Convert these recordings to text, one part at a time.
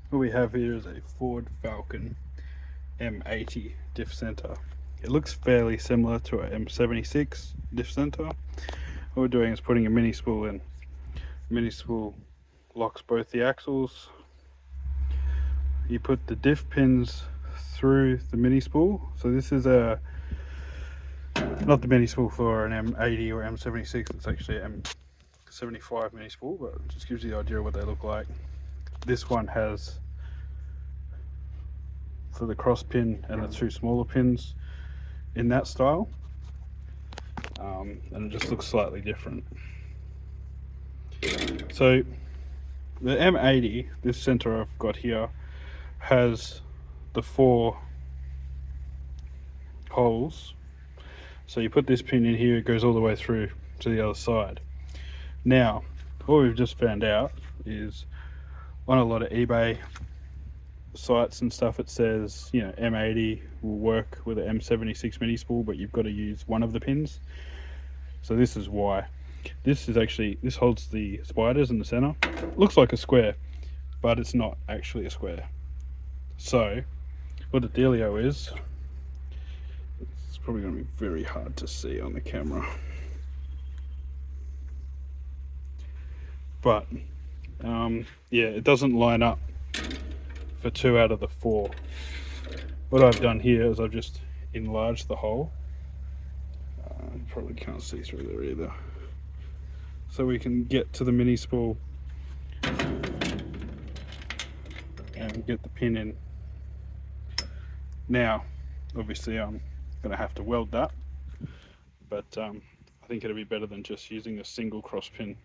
What we have here is a Ford Falcon M80 diff center. It looks fairly similar to a M76 diff center. What we're doing is putting a mini spool in. Mini spool locks both the axles. You put the diff pins through the mini spool. So this is not the mini spool for an M80 or M76. It's actually an M75 mini spool, but it just gives you the idea of what they look like. This one has for the cross pin and the two smaller pins in that style, and it just looks slightly different. So the M80, this center I've got here, has the 4 holes. So you put this pin in here, it goes all the way through to the other side. Now, what we've just found out is on a lot of eBay sites and stuff, it says, you know, M80 will work with an M76 mini spool, but you've got to use one of the pins. So this is why. This holds the spiders in the center. Looks like a square, but it's not actually a square. So what the dealio is, it's probably going to be very hard to see on the camera, but yeah, it doesn't line up for 2 out of the 4. What I've done here is I've just enlarged the hole. You probably can't see through there either, so we can get to the mini spool and get the pin in. Now obviously I'm going to have to weld that, but I think it'll be better than just using a single cross pin,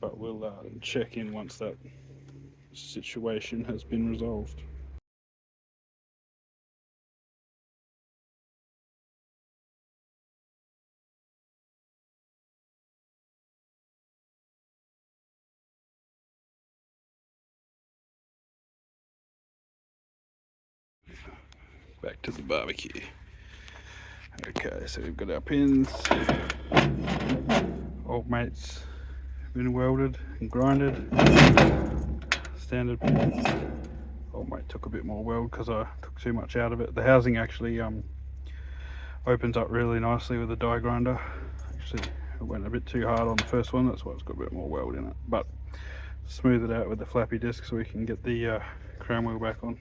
but we'll check in once that situation has been resolved. Back to the barbecue. Okay, so we've got our pins. Old mates been welded and grinded. Standard pins. Old mate took a bit more weld because I took too much out of it. The housing actually opens up really nicely with a die grinder. Actually, it went a bit too hard on the first one, that's why it's got a bit more weld in it. But smooth it out with the flappy disc so we can get the crown wheel back on.